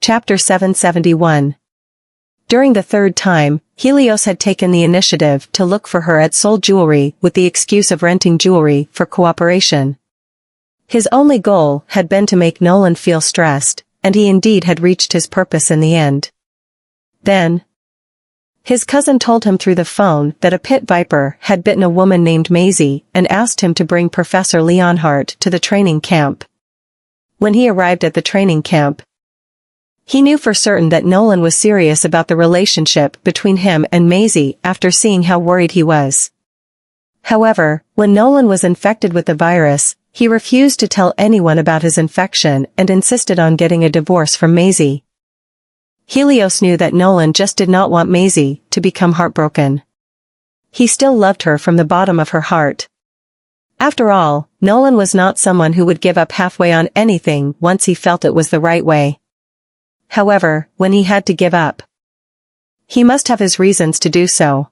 Chapter 771. During the third time, Helios had taken the initiative to look for her at Soul Jewelry with the excuse of renting jewelry for cooperation. His only goal had been to make Nolan feel stressed, and he indeed had reached his purpose in the end. Then, his cousin told him through the phone that a pit viper had bitten a woman named Maisie and asked him to bring Professor Leonhardt to the training camp. When he arrived at the training camp, he knew for certain that Nolan was serious about the relationship between him and Maisie after seeing how worried he was. However, when Nolan was infected with the virus, he refused to tell anyone about his infection and insisted on getting a divorce from Maisie. Helios knew that Nolan just did not want Maisie to become heartbroken. He still loved her from the bottom of her heart. After all, Nolan was not someone who would give up halfway on anything once he felt it was the right way. However, when he had to give up, he must have his reasons to do so.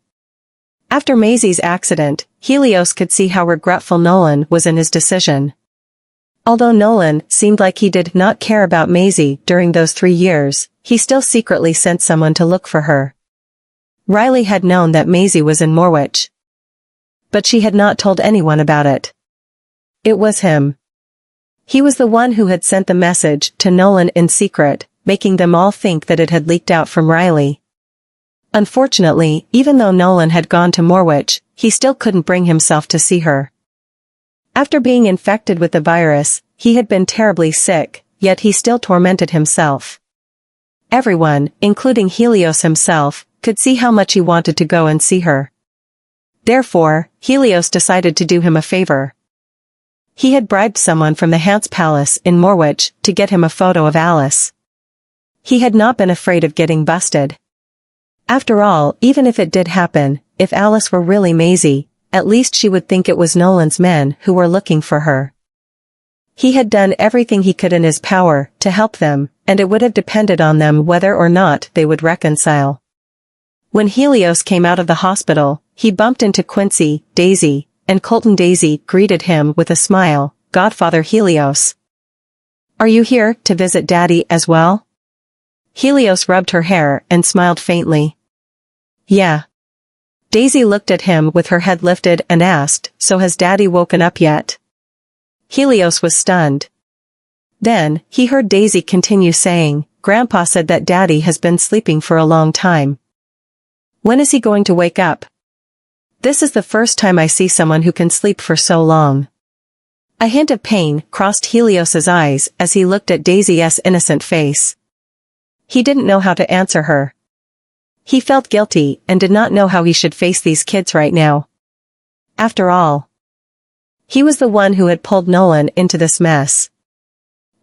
After Maisie's accident, Helios could see how regretful Nolan was in his decision. Although Nolan seemed like he did not care about Maisie during those 3 years, he still secretly sent someone to look for her. Riley had known that Maisie was in Morwich, but she had not told anyone about it. It was him. He was the one who had sent the message to Nolan in secret, making them all think that it had leaked out from Riley. Unfortunately, even though Nolan had gone to Morwich, he still couldn't bring himself to see her. After being infected with the virus, he had been terribly sick, yet he still tormented himself. Everyone, including Helios himself, could see how much he wanted to go and see her. Therefore, Helios decided to do him a favor. He had bribed someone from the Hants Palace in Morwich to get him a photo of Alice. He had not been afraid of getting busted. After all, even if it did happen, if Alice were really Maisie, at least she would think it was Nolan's men who were looking for her. He had done everything he could in his power to help them, and it would have depended on them whether or not they would reconcile. When Helios came out of the hospital, he bumped into Quincy, Daisy, and Colton. Daisy greeted him with a smile. "Godfather Helios. Are you here to visit Daddy as well?" Helios rubbed her hair and smiled faintly. "Yeah." Daisy looked at him with her head lifted and asked, "So has Daddy woken up yet?" Helios was stunned. Then, he heard Daisy continue saying, "Grandpa said that Daddy has been sleeping for a long time. When is he going to wake up? This is the first time I see someone who can sleep for so long." A hint of pain crossed Helios's eyes as he looked at Daisy's innocent face. He didn't know how to answer her. He felt guilty and did not know how he should face these kids right now. After all, he was the one who had pulled Nolan into this mess.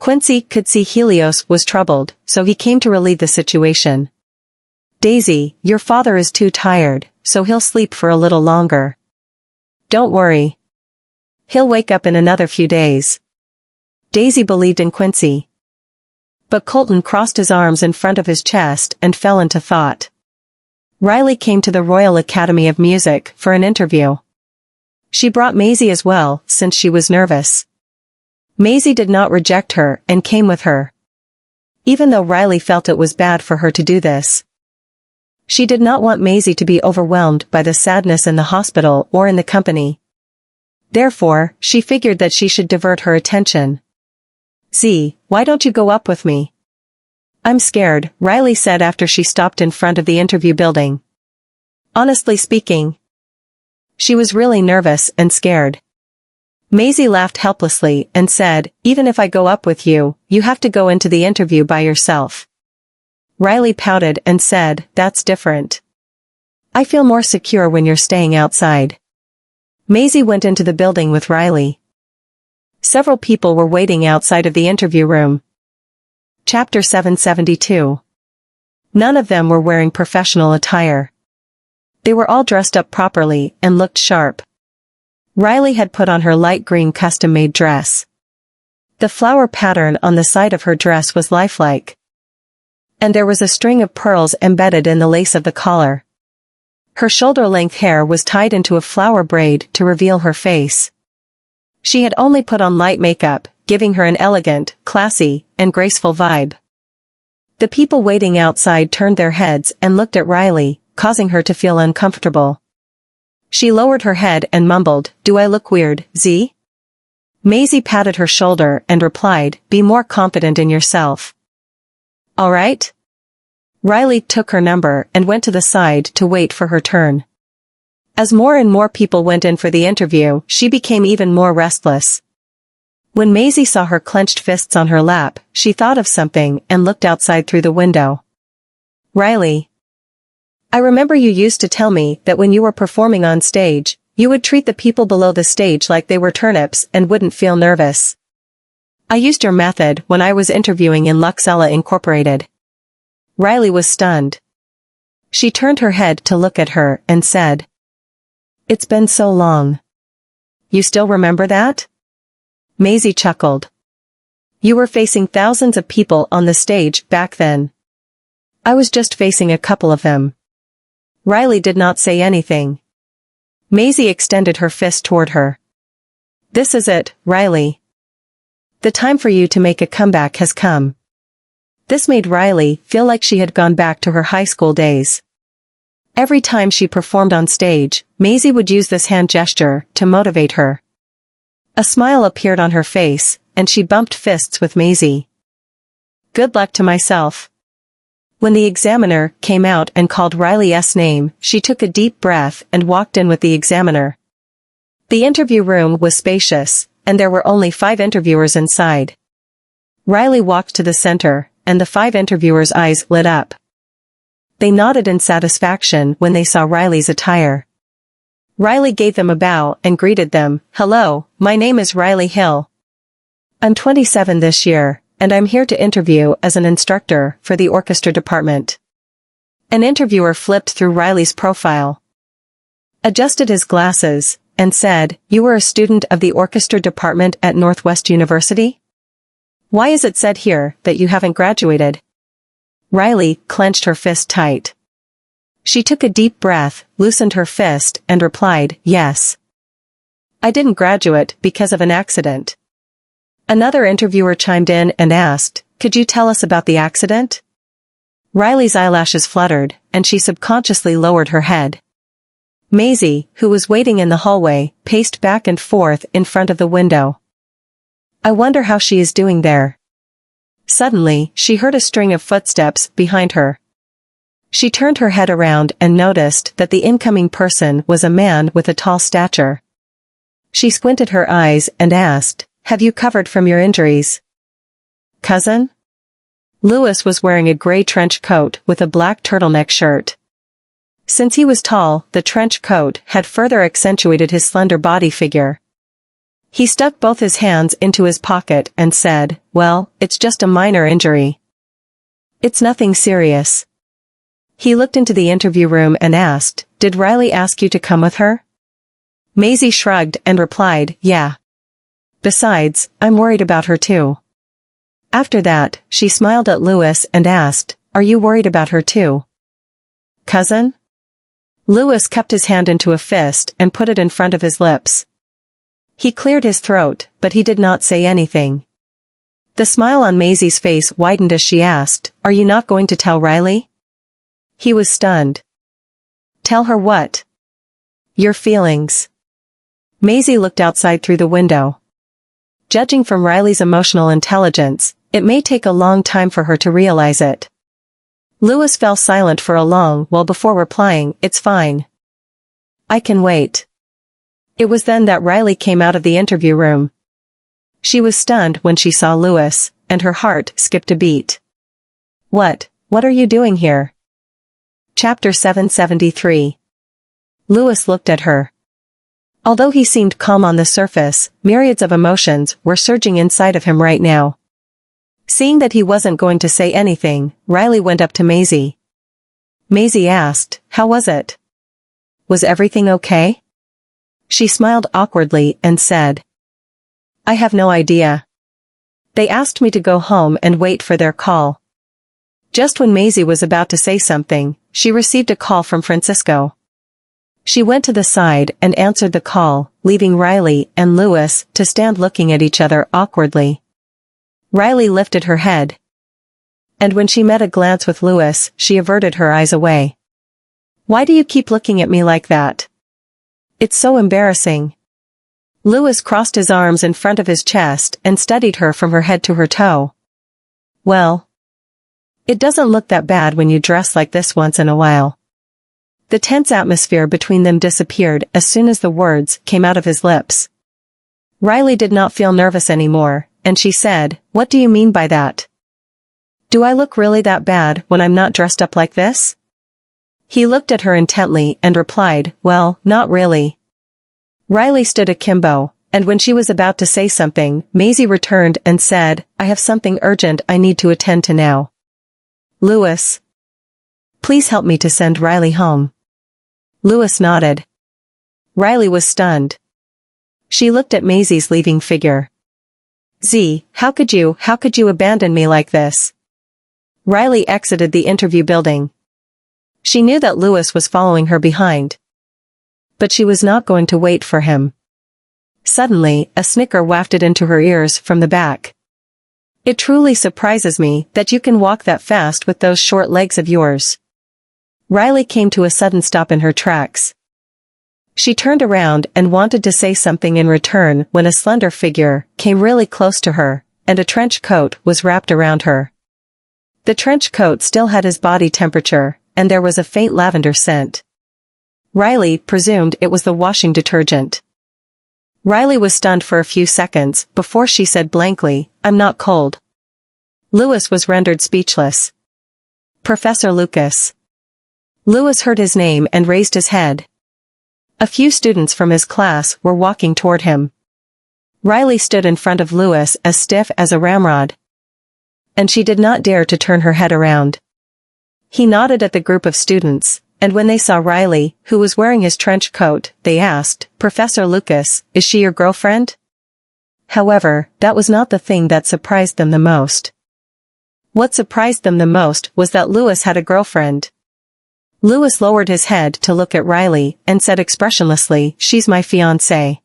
Quincy could see Helios was troubled, so he came to relieve the situation. "Daisy, your father is too tired, so he'll sleep for a little longer. Don't worry. He'll wake up in another few days." Daisy believed in Quincy. But Colton crossed his arms in front of his chest and fell into thought. Riley came to the Royal Academy of Music for an interview. She brought Maisie as well, since she was nervous. Maisie did not reject her and came with her. Even though Riley felt it was bad for her to do this, she did not want Maisie to be overwhelmed by the sadness in the hospital or in the company. Therefore, she figured that she should divert her attention. "Z, why don't you go up with me?" "I'm scared," Riley said after she stopped in front of the interview building. Honestly speaking, she was really nervous and scared. Maisie laughed helplessly and said, "Even if I go up with you, you have to go into the interview by yourself." Riley pouted and said, "That's different. I feel more secure when you're staying outside." Maisie went into the building with Riley. Several people were waiting outside of the interview room. Chapter 772. None of them were wearing professional attire. They were all dressed up properly and looked sharp. Riley had put on her light green custom-made dress. The flower pattern on the side of her dress was lifelike, and there was a string of pearls embedded in the lace of the collar. Her shoulder-length hair was tied into a flower braid to reveal her face. She had only put on light makeup, giving her an elegant, classy, and graceful vibe. The people waiting outside turned their heads and looked at Riley, causing her to feel uncomfortable. She lowered her head and mumbled, "Do I look weird, Z?" Maisie patted her shoulder and replied, "Be more confident in yourself." "All right?" Riley took her number and went to the side to wait for her turn. As more and more people went in for the interview, she became even more restless. When Maisie saw her clenched fists on her lap, she thought of something and looked outside through the window. "Riley, I remember you used to tell me that when you were performing on stage, you would treat the people below the stage like they were turnips and wouldn't feel nervous. I used your method when I was interviewing in Luxella Incorporated." Riley was stunned. She turned her head to look at her and said, "It's been so long. You still remember that?" Maisie chuckled. "You were facing thousands of people on the stage back then. I was just facing a couple of them." Riley did not say anything. Maisie extended her fist toward her. "This is it, Riley. The time for you to make a comeback has come." This made Riley feel like she had gone back to her high school days. Every time she performed on stage, Maisie would use this hand gesture to motivate her. A smile appeared on her face, and she bumped fists with Maisie. "Good luck to myself." When the examiner came out and called Riley's name, she took a deep breath and walked in with the examiner. The interview room was spacious, and there were only 5 interviewers inside. Riley walked to the center, and the 5 interviewers' eyes lit up. They nodded in satisfaction when they saw Riley's attire. Riley gave them a bow and greeted them, "Hello, my name is Riley Hill. I'm 27 this year, and I'm here to interview as an instructor for the orchestra department." An interviewer flipped through Riley's profile, adjusted his glasses, and said, "You were a student of the orchestra department at Northwest University? Why is it said here that you haven't graduated?" Riley clenched her fist tight. She took a deep breath, loosened her fist, and replied, "Yes. I didn't graduate because of an accident." Another interviewer chimed in and asked, "Could you tell us about the accident?" Riley's eyelashes fluttered, and she subconsciously lowered her head. Maisie, who was waiting in the hallway, paced back and forth in front of the window. "I wonder how she is doing there." Suddenly, she heard a string of footsteps behind her. She turned her head around and noticed that the incoming person was a man with a tall stature. She squinted her eyes and asked, "Have you recovered from your injuries, cousin?" Lewis was wearing a gray trench coat with a black turtleneck shirt. Since he was tall, the trench coat had further accentuated his slender body figure. He stuck both his hands into his pocket and said, "Well, it's just a minor injury. It's nothing serious." He looked into the interview room and asked, "Did Riley ask you to come with her?" Maisie shrugged and replied, "Yeah. Besides, I'm worried about her too." After that, she smiled at Lewis and asked, "Are you worried about her too, cousin?" Lewis cupped his hand into a fist and put it in front of his lips. He cleared his throat, but he did not say anything. The smile on Maisie's face widened as she asked, "Are you not going to tell Riley?" He was stunned. "Tell her what?" "Your feelings." Maisie looked outside through the window. Judging from Riley's emotional intelligence, it may take a long time for her to realize it. Lewis fell silent for a long while before replying, "It's fine. I can wait." It was then that Riley came out of the interview room. She was stunned when she saw Lewis, and her heart skipped a beat. What are you doing here?" Chapter 773. Lewis looked at her. Although he seemed calm on the surface, myriads of emotions were surging inside of him right now. Seeing that he wasn't going to say anything, Riley went up to Maisie. Maisie asked, "How was it? Was everything okay?" She smiled awkwardly and said, "I have no idea. They asked me to go home and wait for their call." Just when Maisie was about to say something, she received a call from Francisco. She went to the side and answered the call, leaving Riley and Lewis to stand looking at each other awkwardly. Riley lifted her head. And when she met a glance with Louis, she averted her eyes away. "Why do you keep looking at me like that? It's so embarrassing." Louis crossed his arms in front of his chest and studied her from her head to her toe. "Well, it doesn't look that bad when you dress like this once in a while." The tense atmosphere between them disappeared as soon as the words came out of his lips. Riley did not feel nervous anymore, and she said, "What do you mean by that? Do I look really that bad when I'm not dressed up like this?" He looked at her intently and replied, "Well, not really." Riley stood akimbo, and when she was about to say something, Maisie returned and said, "I have something urgent I need to attend to now. Louis, please help me to send Riley home." Louis nodded. Riley was stunned. She looked at Maisie's leaving figure. "Z, how could you abandon me like this?" Riley exited the interview building. She knew that Louis was following her behind. But she was not going to wait for him. Suddenly, a snicker wafted into her ears from the back. "It truly surprises me that you can walk that fast with those short legs of yours." Riley came to a sudden stop in her tracks. She turned around and wanted to say something in return when a slender figure came really close to her, and a trench coat was wrapped around her. The trench coat still had his body temperature, and there was a faint lavender scent. Riley presumed it was the washing detergent. Riley was stunned for a few seconds before she said blankly, "I'm not cold." Louis was rendered speechless. "Professor Lucas." Louis heard his name and raised his head. A few students from his class were walking toward him. Riley stood in front of Louis as stiff as a ramrod. And she did not dare to turn her head around. He nodded at the group of students, and when they saw Riley, who was wearing his trench coat, they asked, "Professor Lucas, is she your girlfriend?" However, that was not the thing that surprised them the most. What surprised them the most was that Louis had a girlfriend. Louis lowered his head to look at Riley and said expressionlessly, "She's my fiancée."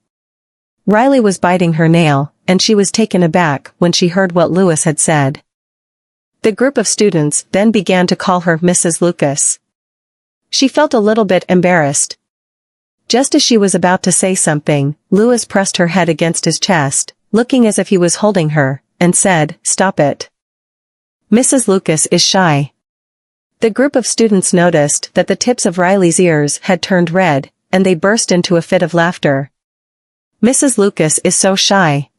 Riley was biting her nail, and she was taken aback when she heard what Louis had said. The group of students then began to call her Mrs. Lucas. She felt a little bit embarrassed. Just as she was about to say something, Louis pressed her head against his chest, looking as if he was holding her, and said, "Stop it. Mrs. Lucas is shy." The group of students noticed that the tips of Riley's ears had turned red, and they burst into a fit of laughter. "Mrs. Lucas is so shy."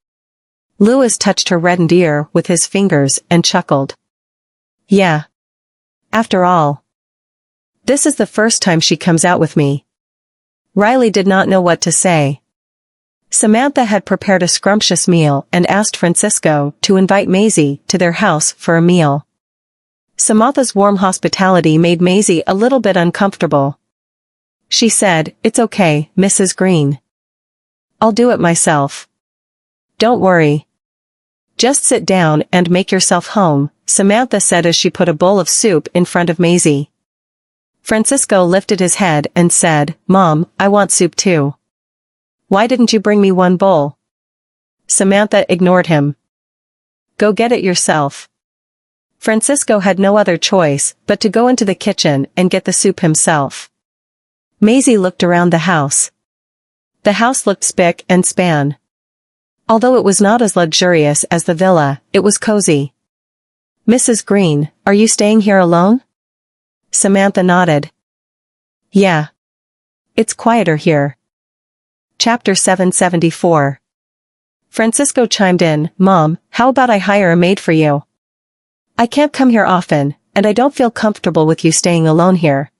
Louis touched her reddened ear with his fingers and chuckled. "Yeah. After all, this is the first time she comes out with me." Riley did not know what to say. Samantha had prepared a scrumptious meal and asked Francisco to invite Maisie to their house for a meal. Samantha's warm hospitality made Maisie a little bit uncomfortable. She said, "It's okay, Mrs. Green. I'll do it myself. Don't worry. Just sit down and make yourself home," Samantha said as she put a bowl of soup in front of Maisie. Francisco lifted his head and said, "Mom, I want soup too. Why didn't you bring me one bowl?" Samantha ignored him. "Go get it yourself." Francisco had no other choice but to go into the kitchen and get the soup himself. Maisie looked around the house. The house looked spick and span. Although it was not as luxurious as the villa, it was cozy. "Mrs. Green, are you staying here alone?" Samantha nodded. "Yeah. It's quieter here." Chapter 774. Francisco chimed in, "Mom, how about I hire a maid for you? I can't come here often, and I don't feel comfortable with you staying alone here."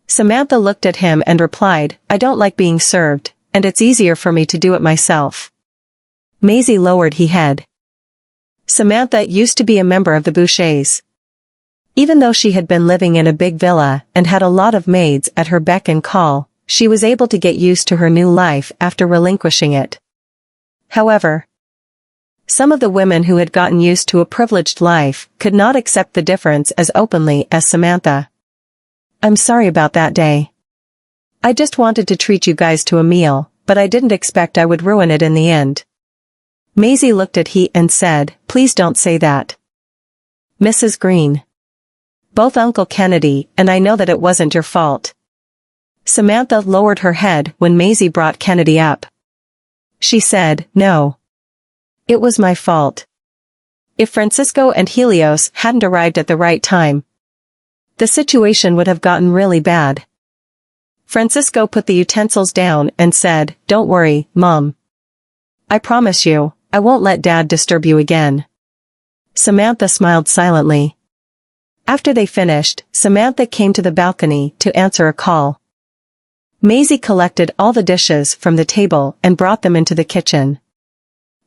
Samantha looked at him and replied, "I don't like being served, and it's easier for me to do it myself." Maisie lowered her head. Samantha used to be a member of the Bouchers. Even though she had been living in a big villa and had a lot of maids at her beck and call, she was able to get used to her new life after relinquishing it. However, some of the women who had gotten used to a privileged life could not accept the difference as openly as Samantha. "I'm sorry about that day. I just wanted to treat you guys to a meal, but I didn't expect I would ruin it in the end." Maisie looked at he and said, "Please don't say that. Mrs. Green. Both Uncle Kennedy and I know that it wasn't your fault. Samantha lowered her head when Maisie brought Kennedy up. She said, no. It was my fault. If Francisco and Helios hadn't arrived at the right time, the situation would have gotten really bad. Francisco put the utensils down and said, don't worry, Mom. I promise you, I won't let Dad disturb you again. Samantha smiled silently. After they finished, Samantha came to the balcony to answer a call. Maisie collected all the dishes from the table and brought them into the kitchen.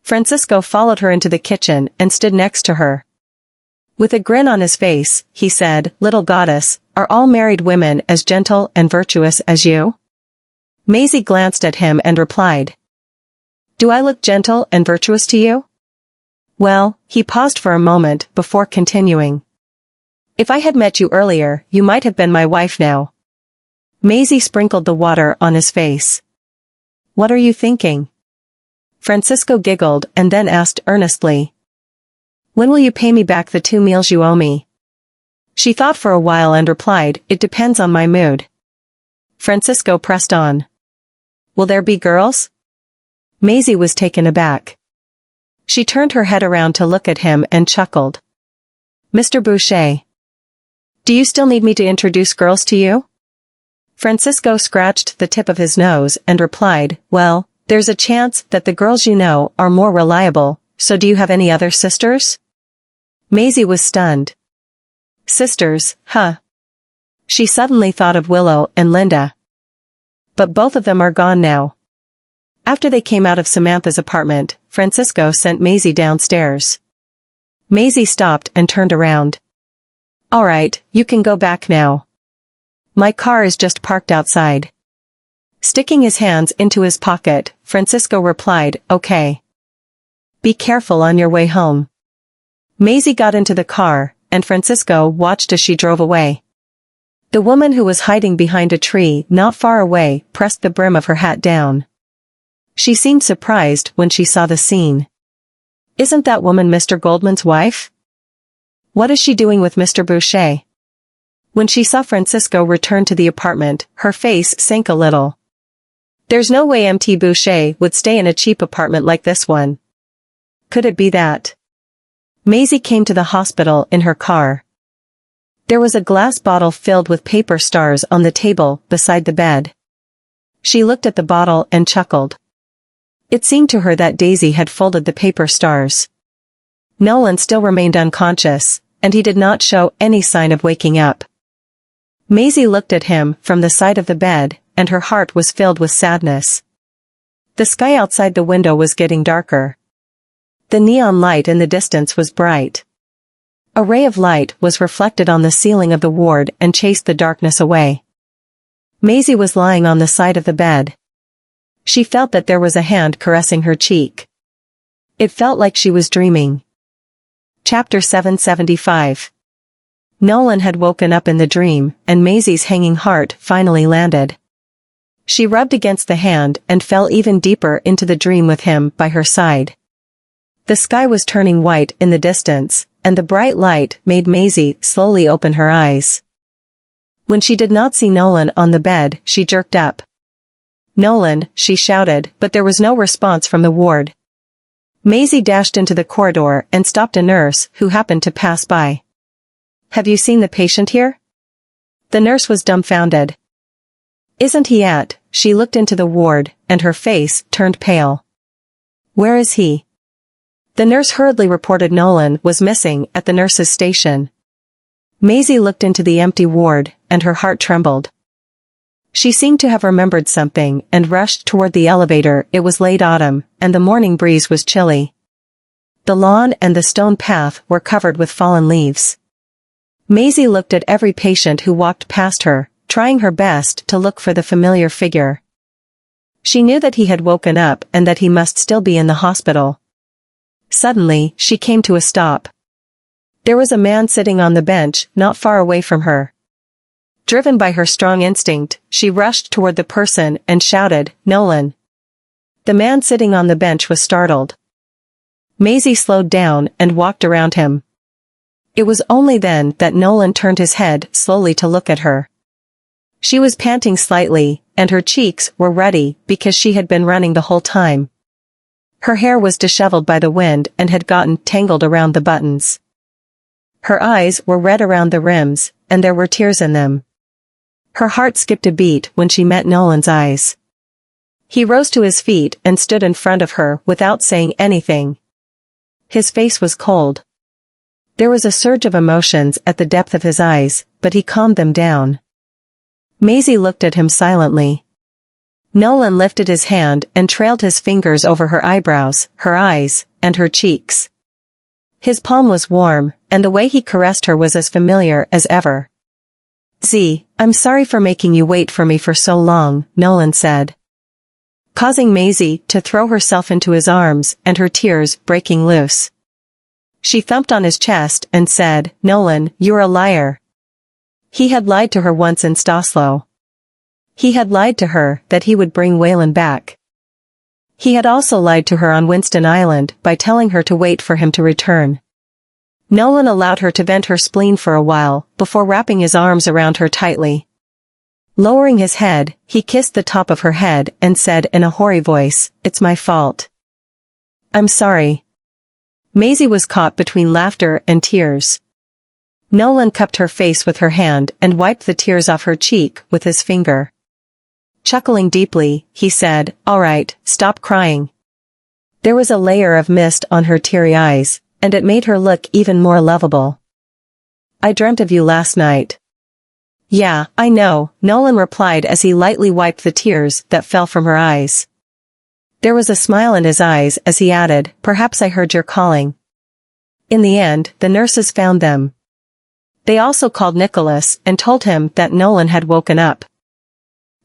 Francisco followed her into the kitchen and stood next to her. With a grin on his face, he said, Little goddess, are all married women as gentle and virtuous as you? Maisie glanced at him and replied, Do I look gentle and virtuous to you? Well, he paused for a moment before continuing. If I had met you earlier, you might have been my wife now. Maisie sprinkled the water on his face. What are you thinking? Francisco giggled and then asked earnestly, When will you pay me back the 2 meals you owe me? She thought for a while and replied, It depends on my mood. Francisco pressed on. Will there be girls? Maisie was taken aback. She turned her head around to look at him and chuckled. Mr. Boucher. Do you still need me to introduce girls to you? Francisco scratched the tip of his nose and replied, Well, there's a chance that the girls you know are more reliable, so do you have any other sisters? Maisie was stunned. Sisters, huh? She suddenly thought of Willow and Linda. But both of them are gone now. After they came out of Samantha's apartment, Francisco sent Maisie downstairs. Maisie stopped and turned around. All right, you can go back now. My car is just parked outside. Sticking his hands into his pocket, Francisco replied, Okay. Be careful on your way home. Maisie got into the car, and Francisco watched as she drove away. The woman who was hiding behind a tree not far away pressed the brim of her hat down. She seemed surprised when she saw the scene. Isn't that woman Mr. Goldman's wife? What is she doing with Mr. Boucher? When she saw Francisco return to the apartment, her face sank a little. There's no way M.T. Boucher would stay in a cheap apartment like this one. Could it be that? Maisie came to the hospital in her car. There was a glass bottle filled with paper stars on the table beside the bed. She looked at the bottle and chuckled. It seemed to her that Daisy had folded the paper stars. Nolan still remained unconscious, and he did not show any sign of waking up. Maisie looked at him from the side of the bed, and her heart was filled with sadness. The sky outside the window was getting darker. The neon light in the distance was bright. A ray of light was reflected on the ceiling of the ward and chased the darkness away. Maisie was lying on the side of the bed. She felt that there was a hand caressing her cheek. It felt like she was dreaming. Chapter 775. Nolan had woken up in the dream, and Maisie's hanging heart finally landed. She rubbed against the hand and fell even deeper into the dream with him by her side. The sky was turning white in the distance, and the bright light made Maisie slowly open her eyes. When she did not see Nolan on the bed, she jerked up. Nolan, she shouted, but there was no response from the ward. Maisie dashed into the corridor and stopped a nurse who happened to pass by. Have you seen the patient here? The nurse was dumbfounded. Isn't he at? She looked into the ward, and her face turned pale. Where is he? The nurse hurriedly reported Nolan was missing at the nurse's station. Maisie looked into the empty ward, and her heart trembled. She seemed to have remembered something and rushed toward the elevator. It was late autumn, and the morning breeze was chilly. The lawn and the stone path were covered with fallen leaves. Maisie looked at every patient who walked past her, trying her best to look for the familiar figure. She knew that he had woken up and that he must still be in the hospital. Suddenly, she came to a stop. There was a man sitting on the bench not far away from her. Driven by her strong instinct, she rushed toward the person and shouted, Nolan. The man sitting on the bench was startled. Maisie slowed down and walked around him. It was only then that Nolan turned his head slowly to look at her. She was panting slightly, and her cheeks were ruddy because she had been running the whole time. Her hair was disheveled by the wind and had gotten tangled around the buttons. Her eyes were red around the rims, and there were tears in them. Her heart skipped a beat when she met Nolan's eyes. He rose to his feet and stood in front of her without saying anything. His face was cold. There was a surge of emotions at the depth of his eyes, but he calmed them down. Maisie looked at him silently. Nolan lifted his hand and trailed his fingers over her eyebrows, her eyes, and her cheeks. His palm was warm, and the way he caressed her was as familiar as ever. I'm sorry for making you wait for me for so long, Nolan said, causing Maisie to throw herself into his arms and her tears breaking loose. She thumped on his chest and said, Nolan, you're a liar. He had lied to her once in Staslo. He had lied to her that he would bring Waylon back. He had also lied to her on Winston Island by telling her to wait for him to return. Nolan allowed her to vent her spleen for a while before wrapping his arms around her tightly. Lowering his head, he kissed the top of her head and said in a hoarse voice, It's my fault. I'm sorry. Maisie was caught between laughter and tears. Nolan cupped her face with her hand and wiped the tears off her cheek with his finger. Chuckling deeply, he said, All right, stop crying. There was a layer of mist on her teary eyes, and it made her look even more lovable. I dreamt of you last night. Yeah, I know, Nolan replied as he lightly wiped the tears that fell from her eyes. There was a smile in his eyes as he added, Perhaps I heard your calling. In the end, the nurses found them. They also called Nicholas and told him that Nolan had woken up.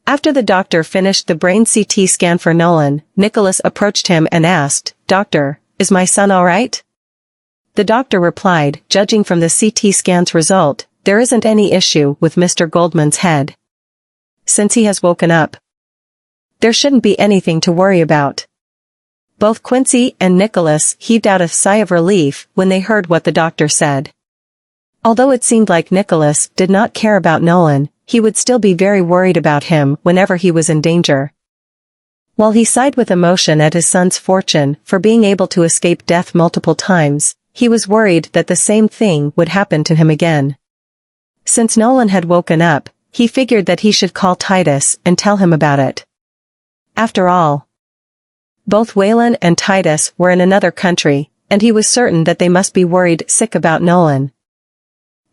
After the doctor finished the brain CT scan for Nolan, Nicholas approached him and asked, Doctor, is my son all right? The doctor replied, Judging from the CT scan's result, there isn't any issue with Mr. Goldman's head. Since he has woken up, there shouldn't be anything to worry about. Both Quincy and Nicholas heaved out a sigh of relief when they heard what the doctor said. Although it seemed like Nicholas did not care about Nolan, he would still be very worried about him whenever he was in danger. While he sighed with emotion at his son's fortune for being able to escape death multiple times, he was worried that the same thing would happen to him again. Since Nolan had woken up, he figured that he should call Titus and tell him about it. After all, both Waylon and Titus were in another country, and he was certain that they must be worried sick about Nolan.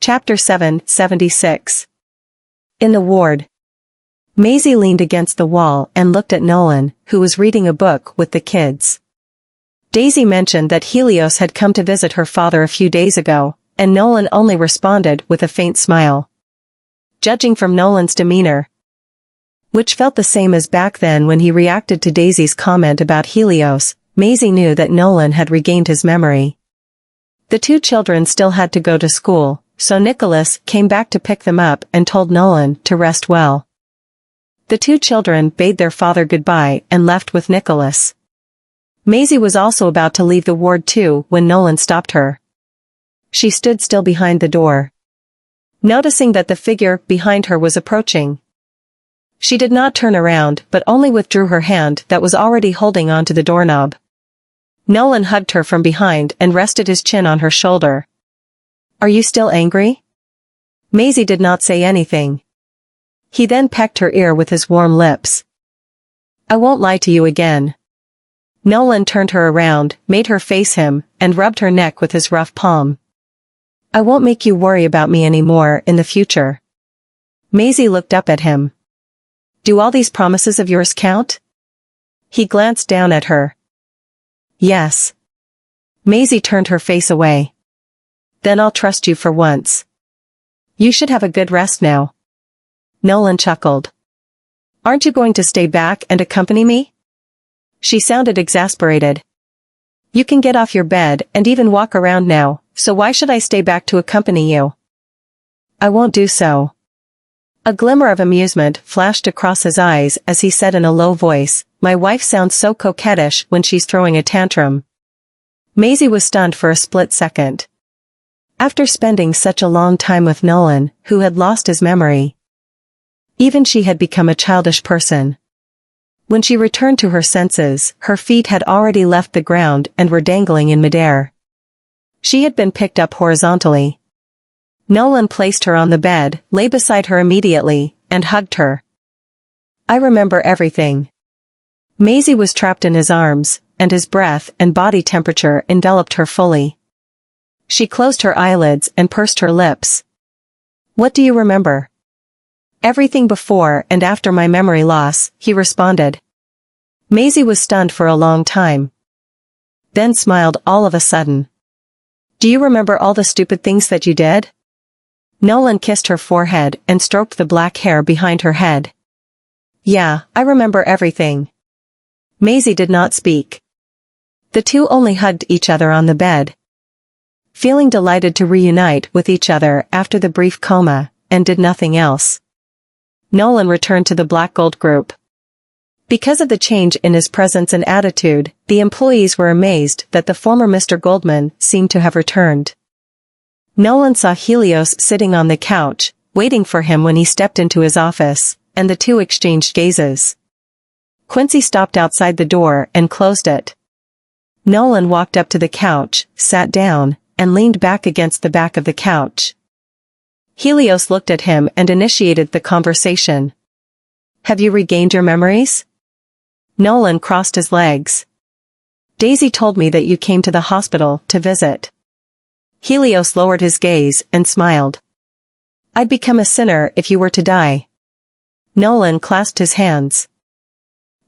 Chapter 776. In the ward. Maisie leaned against the wall and looked at Nolan, who was reading a book with the kids. Daisy mentioned that Helios had come to visit her father a few days ago, and Nolan only responded with a faint smile. Judging from Nolan's demeanor, which felt the same as back then when he reacted to Daisy's comment about Helios, Maisie knew that Nolan had regained his memory. The two children still had to go to school, so Nicholas came back to pick them up and told Nolan to rest well. The two children bade their father goodbye and left with Nicholas. Maisie was also about to leave the ward too when Nolan stopped her. She stood still behind the door, noticing that the figure behind her was approaching. She did not turn around but only withdrew her hand that was already holding onto the doorknob. Nolan hugged her from behind and rested his chin on her shoulder. Are you still angry? Maisie did not say anything. He then pecked her ear with his warm lips. I won't lie to you again. Nolan turned her around, made her face him, and rubbed her neck with his rough palm. I won't make you worry about me anymore in the future. Maisie looked up at him. Do all these promises of yours count? He glanced down at her. Yes. Maisie turned her face away. Then I'll trust you for once. You should have a good rest now. Nolan chuckled. Aren't you going to stay back and accompany me? She sounded exasperated. You can get off your bed and even walk around now, so why should I stay back to accompany you? I won't do so. A glimmer of amusement flashed across his eyes as he said in a low voice, My wife sounds so coquettish when she's throwing a tantrum. Maisie was stunned for a split second. After spending such a long time with Nolan, who had lost his memory, even she had become a childish person. When she returned to her senses, her feet had already left the ground and were dangling in midair. She had been picked up horizontally. Nolan placed her on the bed, lay beside her immediately, and hugged her. I remember everything. Maisie was trapped in his arms, and his breath and body temperature enveloped her fully. She closed her eyelids and pursed her lips. What do you remember? Everything before and after my memory loss, he responded. Maisie was stunned for a long time. Then smiled all of a sudden. Do you remember all the stupid things that you did? Nolan kissed her forehead and stroked the black hair behind her head. Yeah, I remember everything. Maisie did not speak. The two only hugged each other on the bed, feeling delighted to reunite with each other after the brief coma, and did nothing else. Nolan returned to the Black Gold Group. Because of the change in his presence and attitude, the employees were amazed that the former Mr. Goldman seemed to have returned. Nolan saw Helios sitting on the couch, waiting for him when he stepped into his office, and the two exchanged gazes. Quincy stopped outside the door and closed it. Nolan walked up to the couch, sat down, and leaned back against the back of the couch. Helios looked at him and initiated the conversation. Have you regained your memories? Nolan crossed his legs. Daisy told me that you came to the hospital to visit. Helios lowered his gaze and smiled. I'd become a sinner if you were to die. Nolan clasped his hands,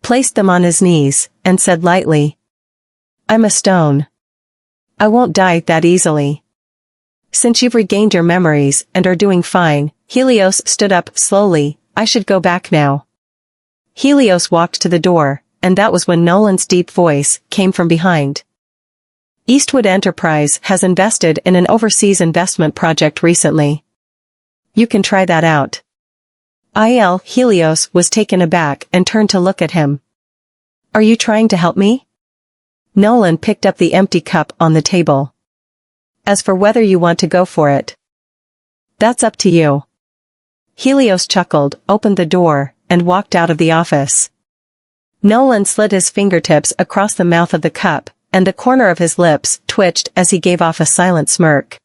placed them on his knees, and said lightly, I'm a stone. I won't die that easily. Since you've regained your memories and are doing fine, Helios stood up slowly. I should go back now. Helios walked to the door, and that was when Nolan's deep voice came from behind. Eastwood Enterprise has invested in an overseas investment project recently. You can try that out. Helios was taken aback and turned to look at him. Are you trying to help me? Nolan picked up the empty cup on the table. As for whether you want to go for it, that's up to you. Helios chuckled, opened the door, and walked out of the office. Nolan slid his fingertips across the mouth of the cup, and the corner of his lips twitched as he gave off a silent smirk.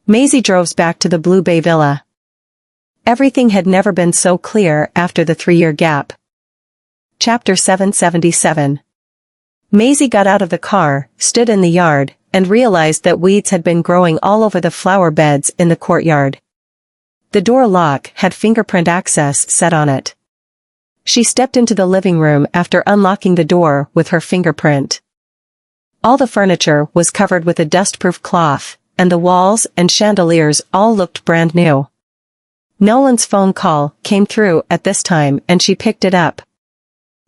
Maisie drove back to the Blue Bay Villa. Everything had never been so clear after the 3-year gap. Chapter 777. Maisie got out of the car, stood in the yard, and realized that weeds had been growing all over the flower beds in the courtyard. The door lock had fingerprint access set on it. She stepped into the living room after unlocking the door with her fingerprint. All the furniture was covered with a dust-proof cloth, and the walls and chandeliers all looked brand new. Nolan's phone call came through at this time and she picked it up.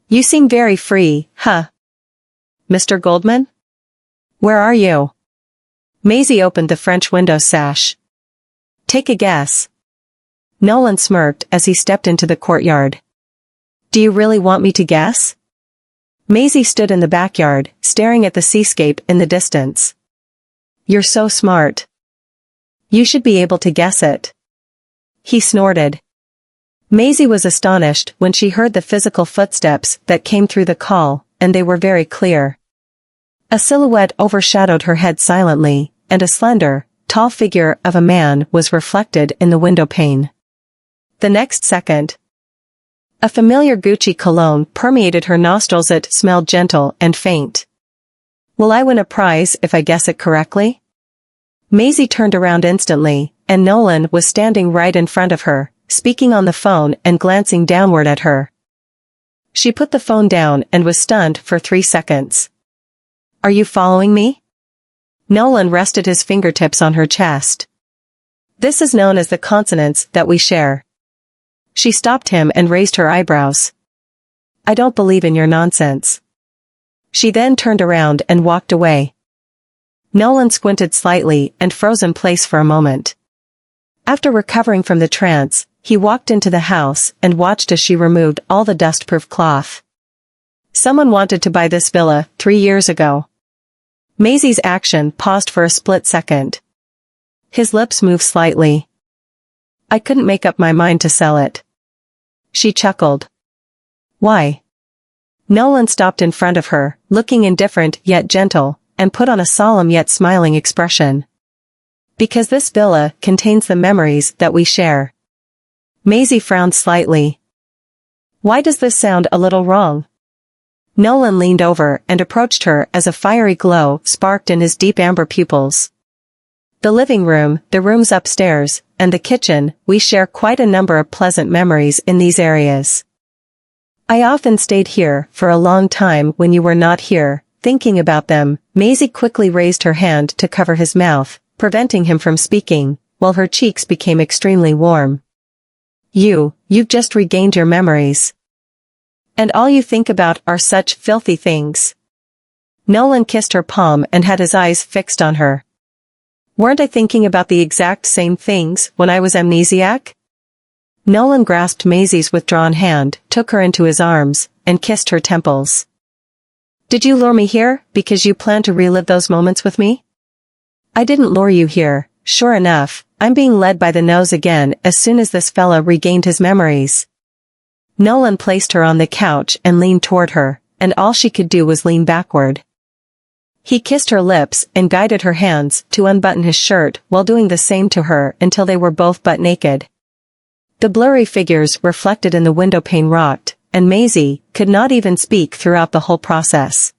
You seem very free, huh? Mr. Goldman? Where are you? Maisie opened the French window sash. Take a guess. Nolan smirked as he stepped into the courtyard. Do you really want me to guess? Maisie stood in the backyard, staring at the seascape in the distance. You're so smart. You should be able to guess it. He snorted. Maisie was astonished when she heard the physical footsteps that came through the call, and they were very clear. A silhouette overshadowed her head silently, and a slender, tall figure of a man was reflected in the window pane. The next second, a familiar Gucci cologne permeated her nostrils. It smelled gentle and faint. Will I win a prize if I guess it correctly? Maisie turned around instantly, and Nolan was standing right in front of her, speaking on the phone and glancing downward at her. She put the phone down and was stunned for 3 seconds. Are you following me? Nolan rested his fingertips on her chest. This is known as the consonants that we share. She stopped him and raised her eyebrows. I don't believe in your nonsense. She then turned around and walked away. Nolan squinted slightly and froze in place for a moment. After recovering from the trance, he walked into the house and watched as she removed all the dust-proof cloth. Someone wanted to buy this villa 3 years ago. Maisie's action paused for a split second. His lips moved slightly. I couldn't make up my mind to sell it. She chuckled. Why? Nolan stopped in front of her, looking indifferent yet gentle, and put on a solemn yet smiling expression. Because this villa contains the memories that we share. Maisie frowned slightly. Why does this sound a little wrong? Nolan leaned over and approached her as a fiery glow sparked in his deep amber pupils. The living room, the rooms upstairs, and the kitchen, we share quite a number of pleasant memories in these areas. I often stayed here for a long time when you were not here, thinking about them. Maisie quickly raised her hand to cover his mouth, preventing him from speaking, while her cheeks became extremely warm. You've just regained your memories. And all you think about are such filthy things. Nolan kissed her palm and had his eyes fixed on her. Weren't I thinking about the exact same things when I was amnesiac? Nolan grasped Maisie's withdrawn hand, took her into his arms, and kissed her temples. Did you lure me here because you plan to relive those moments with me? I didn't lure you here. Sure enough, I'm being led by the nose again as soon as this fella regained his memories. Nolan placed her on the couch and leaned toward her, and all she could do was lean backward. He kissed her lips and guided her hands to unbutton his shirt while doing the same to her until they were both butt naked. The blurry figures reflected in the windowpane rocked, and Maisie could not even speak throughout the whole process.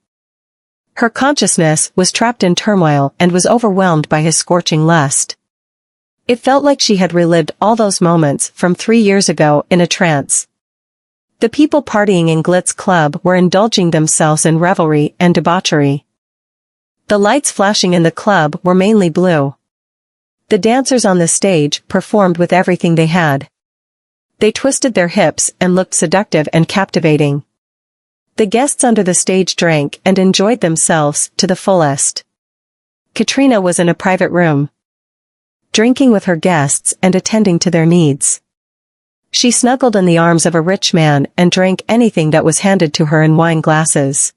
Her consciousness was trapped in turmoil and was overwhelmed by his scorching lust. It felt like she had relived all those moments from 3 years ago in a trance. The people partying in Glitz Club were indulging themselves in revelry and debauchery. The lights flashing in the club were mainly blue. The dancers on the stage performed with everything they had. They twisted their hips and looked seductive and captivating. The guests under the stage drank and enjoyed themselves to the fullest. Katrina was in a private room, drinking with her guests and attending to their needs. She snuggled in the arms of a rich man and drank anything that was handed to her in wine glasses.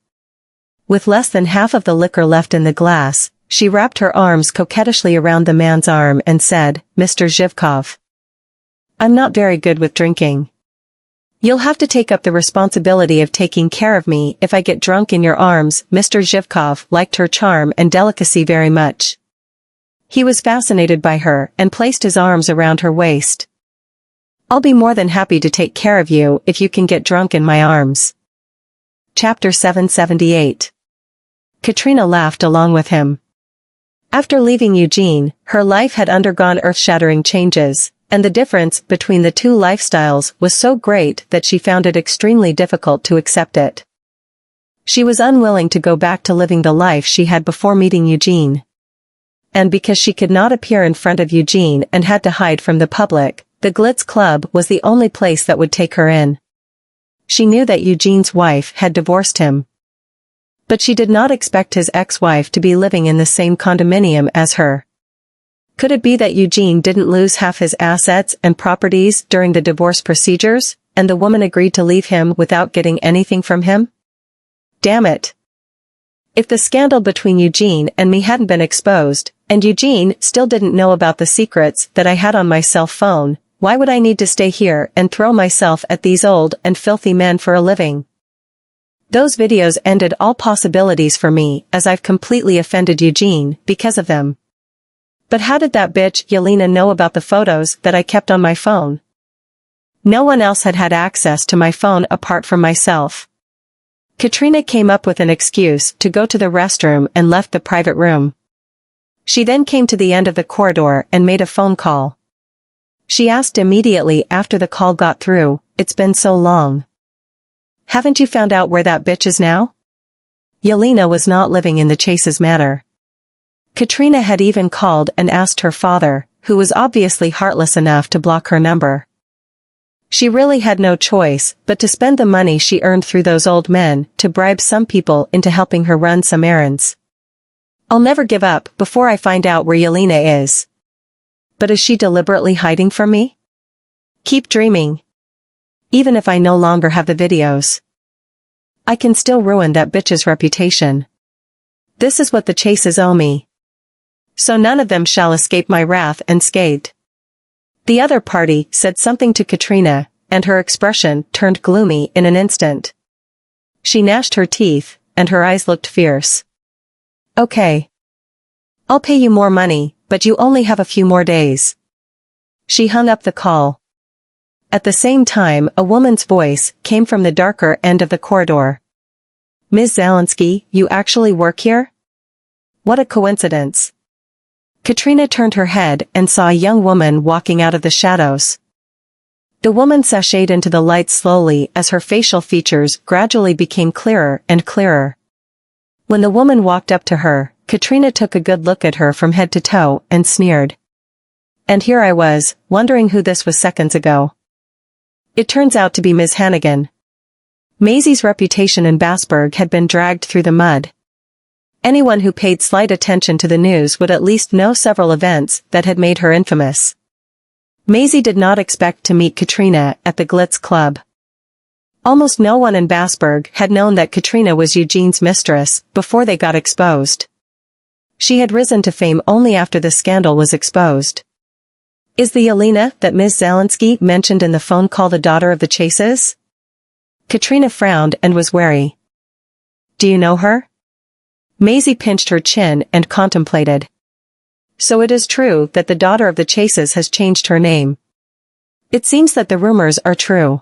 With less than half of the liquor left in the glass, she wrapped her arms coquettishly around the man's arm and said, Mr. Zhivkov. I'm not very good with drinking. You'll have to take up the responsibility of taking care of me if I get drunk in your arms. Mr. Zhivkov liked her charm and delicacy very much. He was fascinated by her and placed his arms around her waist. I'll be more than happy to take care of you if you can get drunk in my arms. Chapter 778. Katrina laughed along with him. After leaving Eugene, her life had undergone earth-shattering changes, and the difference between the two lifestyles was so great that she found it extremely difficult to accept it. She was unwilling to go back to living the life she had before meeting Eugene. And because she could not appear in front of Eugene and had to hide from the public, the Glitz Club was the only place that would take her in. She knew that Eugene's wife had divorced him. But she did not expect his ex-wife to be living in the same condominium as her. Could it be that Eugene didn't lose half his assets and properties during the divorce procedures, and the woman agreed to leave him without getting anything from him? Damn it. If the scandal between Eugene and me hadn't been exposed, and Eugene still didn't know about the secrets that I had on my cell phone, why would I need to stay here and throw myself at these old and filthy men for a living? Those videos ended all possibilities for me, as I've completely offended Eugene because of them. But how did that bitch Yelena know about the photos that I kept on my phone? No one else had had access to my phone apart from myself. Katrina came up with an excuse to go to the restroom and left the private room. She then came to the end of the corridor and made a phone call. She asked immediately after the call got through, "It's been so long. Haven't you found out where that bitch is now?" Yelena was not living in the Chase's manor. Katrina had even called and asked her father, who was obviously heartless enough to block her number. She really had no choice but to spend the money she earned through those old men to bribe some people into helping her run some errands. I'll never give up before I find out where Yelena is. But is she deliberately hiding from me? Keep dreaming. Even if I no longer have the videos, I can still ruin that bitch's reputation. This is what the Chases owe me. So none of them shall escape my wrath unscathed. The other party said something to Katrina, and her expression turned gloomy in an instant. She gnashed her teeth, and her eyes looked fierce. Okay. I'll pay you more money, but you only have a few more days. She hung up the call. At the same time, a woman's voice came from the darker end of the corridor. Ms. Zalinsky, you actually work here? What a coincidence. Katrina turned her head and saw a young woman walking out of the shadows. The woman sashayed into the light slowly as her facial features gradually became clearer and clearer. When the woman walked up to her, Katrina took a good look at her from head to toe and sneered. And here I was, wondering who this was seconds ago. It turns out to be Ms. Hannigan. Maisie's reputation in Basburg had been dragged through the mud. Anyone who paid slight attention to the news would at least know several events that had made her infamous. Maisie did not expect to meet Katrina at the Glitz Club. Almost no one in Basburg had known that Katrina was Eugene's mistress before they got exposed. She had risen to fame only after the scandal was exposed. Is the Alina that Ms. Zalinsky mentioned in the phone call the daughter of the Chases? Katrina frowned and was wary. Do you know her? Maisie pinched her chin and contemplated. So it is true that the daughter of the Chases has changed her name. It seems that the rumors are true.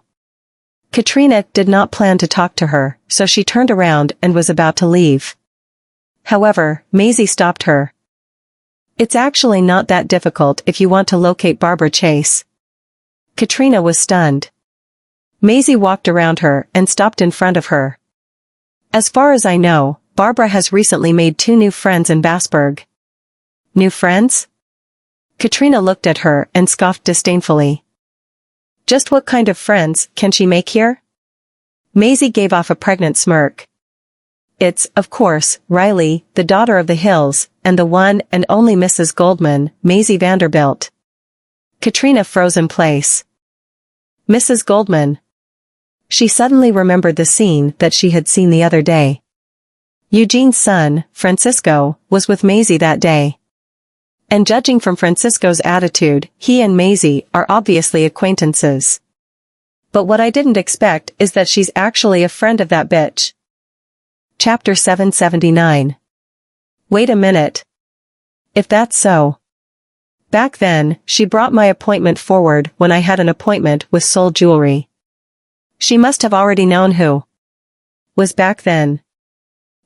Katrina did not plan to talk to her, so she turned around and was about to leave. However, Maisie stopped her. It's actually not that difficult if you want to locate Barbara Chase. Katrina was stunned. Maisie walked around her and stopped in front of her. As far as I know, Barbara has recently made 2 new friends in Basburg. New friends? Katrina looked at her and scoffed disdainfully. Just what kind of friends can she make here? Maisie gave off a pregnant smirk. It's, of course, Riley, the daughter of the Hills, and the one and only Mrs. Goldman, Maisie Vanderbilt. Katrina froze in place. Mrs. Goldman. She suddenly remembered the scene that she had seen the other day. Eugene's son, Francisco, was with Maisie that day. And judging from Francisco's attitude, he and Maisie are obviously acquaintances. But what I didn't expect is that she's actually a friend of that bitch. Chapter 779. Wait a minute. If that's so. Back then, she brought my appointment forward when I had an appointment with Soul Jewelry. She must have already known who was back then.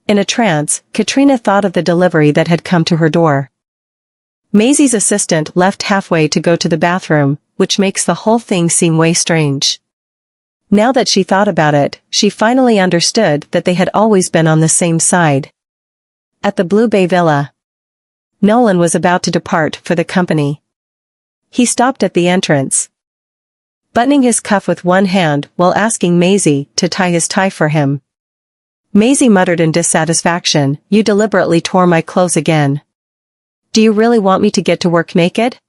In a trance, Katrina thought of the delivery that had come to her door. Maisie's assistant left halfway to go to the bathroom, which makes the whole thing seem way strange. Now that she thought about it, she finally understood that they had always been on the same side. At the Blue Bay Villa, Nolan was about to depart for the company. He stopped at the entrance, buttoning his cuff with one hand while asking Maisie to tie his tie for him. Maisie muttered in dissatisfaction, "You deliberately tore my clothes again. Do you really want me to get to work naked?"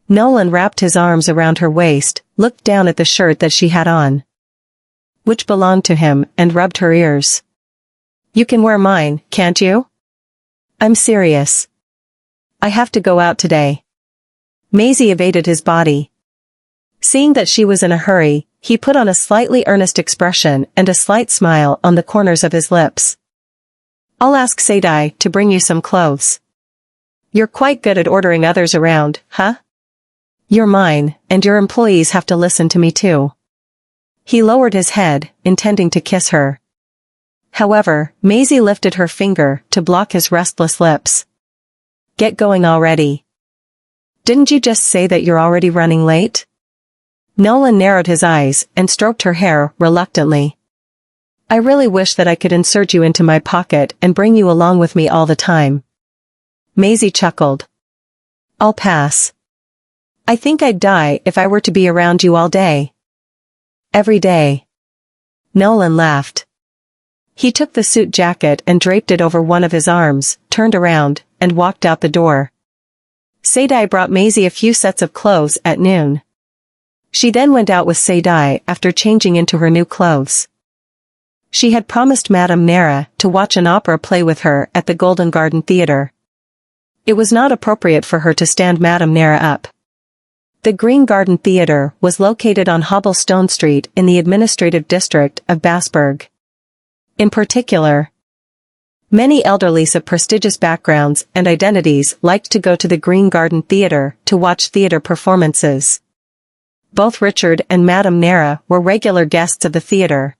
Nolan wrapped his arms around her waist, looked down at the shirt that she had on, which belonged to him, and rubbed her ears. "You can wear mine, can't you?" "I'm serious. I have to go out today." Maisie evaded his body. Seeing that she was in a hurry, he put on a slightly earnest expression and a slight smile on the corners of his lips. "I'll ask Sadai to bring you some clothes. You're quite good at ordering others around, huh? You're mine, and your employees have to listen to me too." He lowered his head, intending to kiss her. However, Maisie lifted her finger to block his restless lips. "Get going already. Didn't you just say that you're already running late?" Nolan narrowed his eyes and stroked her hair reluctantly. "I really wish that I could insert you into my pocket and bring you along with me all the time." Maisie chuckled. "I'll pass. I think I'd die if I were to be around you all day. Every day." Nolan laughed. He took the suit jacket and draped it over one of his arms, turned around, and walked out the door. Sadai brought Maisie a few sets of clothes at noon. She then went out with Sadai after changing into her new clothes. She had promised Madame Nera to watch an opera play with her at the Golden Garden Theatre. It was not appropriate for her to stand Madame Nera up. The Green Garden Theatre was located on Hobblestone Street in the administrative district of Basburg. In particular, many elderlies of prestigious backgrounds and identities liked to go to the Green Garden Theatre to watch theatre performances. Both Richard and Madame Nera were regular guests of the theatre.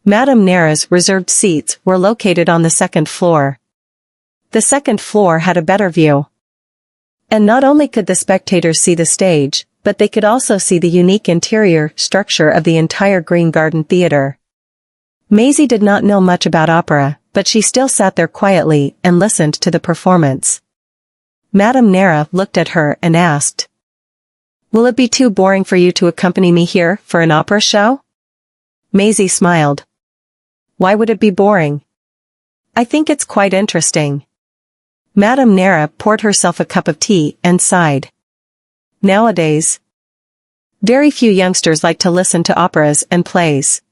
Madame Nera's reserved seats were located on the second floor. The second floor had a better view. And not only could the spectators see the stage, but they could also see the unique interior structure of the entire Green Garden Theatre. Maisie did not know much about opera, but she still sat there quietly and listened to the performance. Madame Nera looked at her and asked, "Will it be too boring for you to accompany me here for an opera show?" Maisie smiled. "Why would it be boring? I think it's quite interesting." Madame Nera poured herself a cup of tea and sighed. Nowadays, very few youngsters like to listen to operas and plays.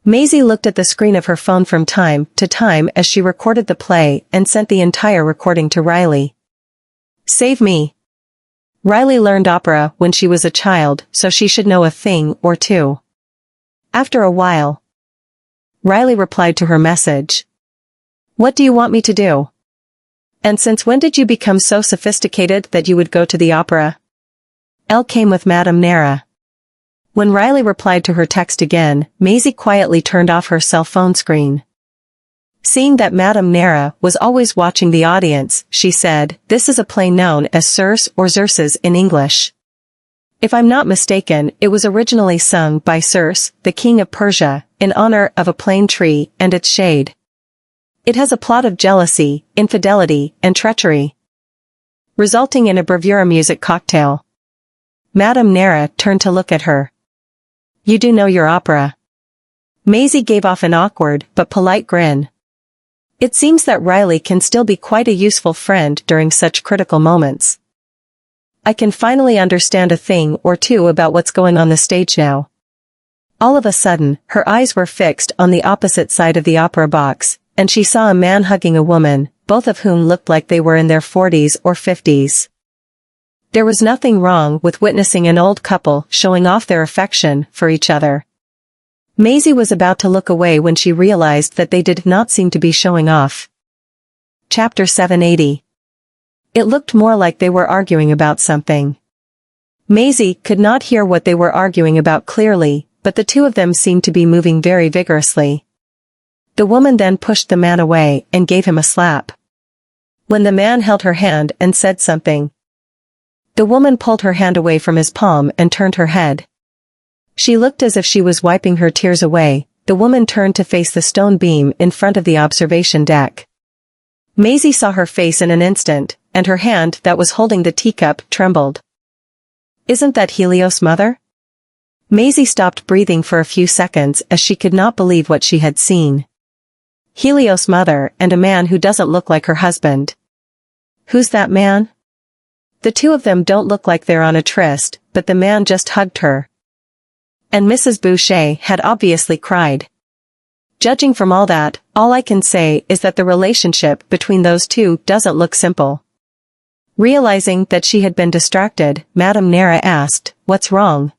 Maisie looked at the screen of her phone from time to time as she recorded the play and sent the entire recording to Riley. Save me. Riley learned opera when she was a child, so she should know a thing or two. After a while, Riley replied to her message. "What do you want me to do? And since when did you become so sophisticated that you would go to the opera?" Elle came with Madame Nera. When Riley replied to her text again, Maisie quietly turned off her cell phone screen. Seeing that Madame Nera was always watching the audience, she said, "This is a play known as Circe or Xerxes in English. If I'm not mistaken, it was originally sung by Circe, the king of Persia, in honor of a plane tree and its shade. It has a plot of jealousy, infidelity, and treachery, resulting in a bravura music cocktail." Madame Nera turned to look at her. "You do know your opera." Maisie gave off an awkward but polite grin. It seems that Riley can still be quite a useful friend during such critical moments. I can finally understand a thing or two about what's going on the stage now. All of a sudden, her eyes were fixed on the opposite side of the opera box, and she saw a man hugging a woman, both of whom looked like they were in their 40s or 50s. There was nothing wrong with witnessing an old couple showing off their affection for each other. Maisie was about to look away when she realized that they did not seem to be showing off. Chapter 780. It looked more like they were arguing about something. Maisie could not hear what they were arguing about clearly, but the two of them seemed to be moving very vigorously. The woman then pushed the man away and gave him a slap. When the man held her hand and said something, the woman pulled her hand away from his palm and turned her head. She looked as if she was wiping her tears away. The woman turned to face the stone beam in front of the observation deck. Maisie saw her face in an instant, and her hand that was holding the teacup trembled. "Isn't that Helios, mother?" Maisie stopped breathing for a few seconds as she could not believe what she had seen. Helios' mother and a man who doesn't look like her husband. Who's that man? The two of them don't look like they're on a tryst, but the man just hugged her. And Mrs. Boucher had obviously cried. Judging from all that, all I can say is that the relationship between those two doesn't look simple. Realizing that she had been distracted, Madame Nera asked, "What's wrong?"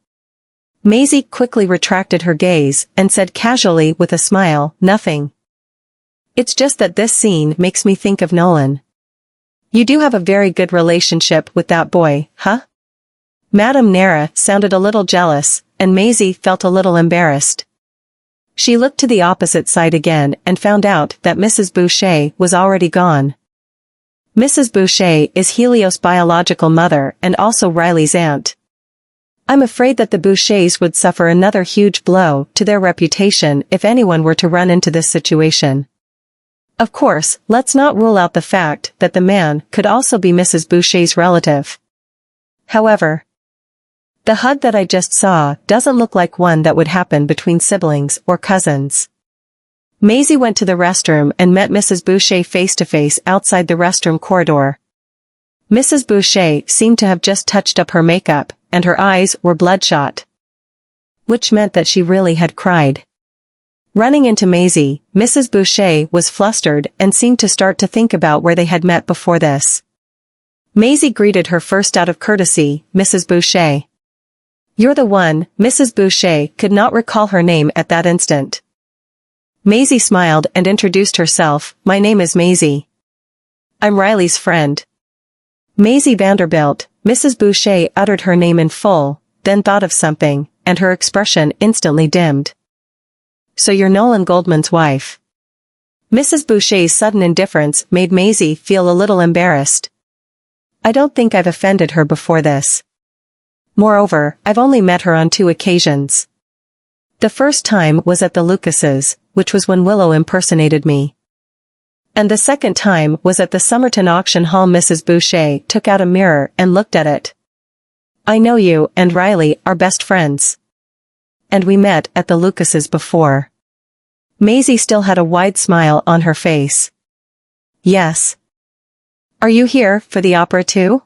Maisie quickly retracted her gaze and said casually with a smile, "Nothing. It's just that this scene makes me think of Nolan." "You do have a very good relationship with that boy, huh?" Madame Nera sounded a little jealous, and Maisie felt a little embarrassed. She looked to the opposite side again and found out that Mrs. Boucher was already gone. Mrs. Boucher is Helios' biological mother and also Riley's aunt. I'm afraid that the Bouchers would suffer another huge blow to their reputation if anyone were to run into this situation. Of course, let's not rule out the fact that the man could also be Mrs. Boucher's relative. However, the hug that I just saw doesn't look like one that would happen between siblings or cousins. Maisie went to the restroom and met Mrs. Boucher face to face outside the restroom corridor. Mrs. Boucher seemed to have just touched up her makeup, and her eyes were bloodshot, which meant that she really had cried. Running into Maisie, Mrs. Boucher was flustered and seemed to start to think about where they had met before this. Maisie greeted her first out of courtesy, Mrs. Boucher. "You're the one." Mrs. Boucher could not recall her name at that instant. Maisie smiled and introduced herself. "My name is Maisie. I'm Riley's friend." Maisie Vanderbilt. Mrs. Boucher uttered her name in full, then thought of something, and her expression instantly dimmed. "So you're Nolan Goldman's wife." Mrs. Boucher's sudden indifference made Maisie feel a little embarrassed. "I don't think I've offended her before this. Moreover, I've only met her on 2 occasions. The first time was at the Lucases, which was when Willow impersonated me. And the second time was at the Somerton auction hall." Mrs. Boucher took out a mirror and looked at it. "I know you and Riley are best friends. And we met at the Lucases before." Maisie still had a wide smile on her face. "Yes. Are you here for the opera too?"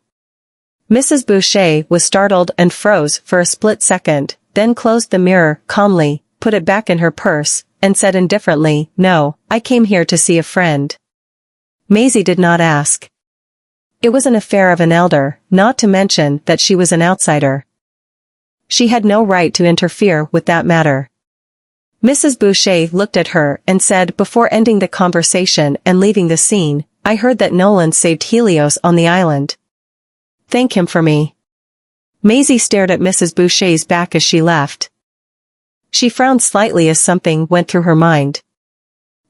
Mrs. Boucher was startled and froze for a split second, then closed the mirror calmly, put it back in her purse, and said indifferently, "No, I came here to see a friend." Maisie did not ask. It was an affair of an elder, not to mention that she was an outsider. She had no right to interfere with that matter. Mrs. Boucher looked at her and said before ending the conversation and leaving the scene, "I heard that Nolan saved Helios on the island. Thank him for me." Maisie stared at Mrs. Boucher's back as she left. She frowned slightly as something went through her mind.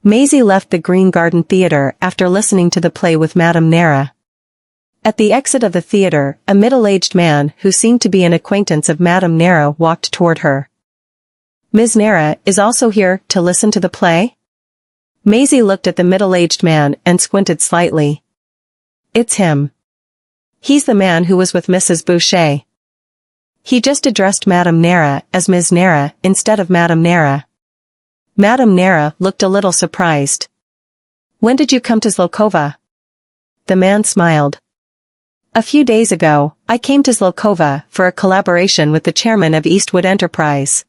Maisie left the Green Garden Theatre after listening to the play with Madame Nera. At the exit of the theatre, a middle-aged man who seemed to be an acquaintance of Madame Nera walked toward her. "Ms. Nera is also here to listen to the play?" Maisie looked at the middle-aged man and squinted slightly. "It's him. He's the man who was with Mrs. Boucher. He just addressed Madame Nera as Ms. Nera instead of Madame Nera." Madame Nera looked a little surprised. "When did you come to Zlokova?" The man smiled. "A few days ago, I came to Zlokova for a collaboration with the chairman of Eastwood Enterprise.